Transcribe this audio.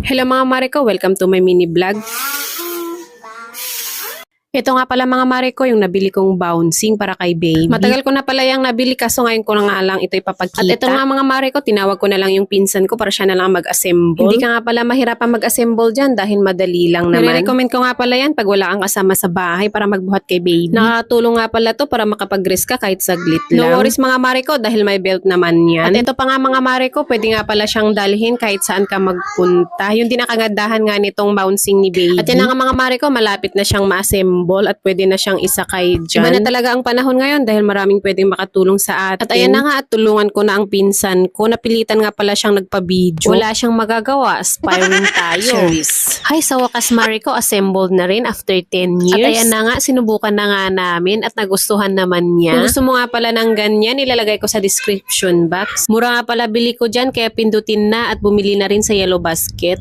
Hello mga mare ko, welcome to my mini vlog. Ito nga pala mga mare ko, yung nabili kong bouncing para kay baby. Matagal ko na pala yung nabili kaso ngayon ko na nga lang ito ipapagkita. At ito nga mga mare ko, tinawag ko na lang yung pinsan ko para siya na lang mag-assemble. Hindi ka nga pala mahirapan mag-assemble dyan dahil madali lang naman. Nire-recommend ko nga pala yan pag wala kang kasama sa bahay para magbuhat kay baby. Nakatulong nga pala to para makapag-rest ka kahit saglit lang. No worries mga mare ko dahil may belt naman yan. At ito pa nga mga mare ko, pwede nga pala siyang dalhin kahit saan ka magpunta. Yung dinakagandahan nga nitong bouncing ni baby. At yan nga mga mare ko, malapit na siyang ma-assemble at pwede na siyang isakay dyan. Iba na talaga ang panahon ngayon dahil maraming pwedeng makatulong sa atin. At ayan na nga at tulungan ko na ang pinsan ko. Napilitan nga pala siyang nagpa-video. Wala siyang magagawa. Aspiring tayo. Hi, sa wakas mare ko, assembled na rin after 10 years. At ayan na nga, sinubukan na nga namin at nagustuhan naman niya. Kung gusto mo nga pala ng ganyan, ilalagay ko sa description box. Mura nga pala bili ko dyan kaya pindutin na at bumili na rin sa Yellow Basket.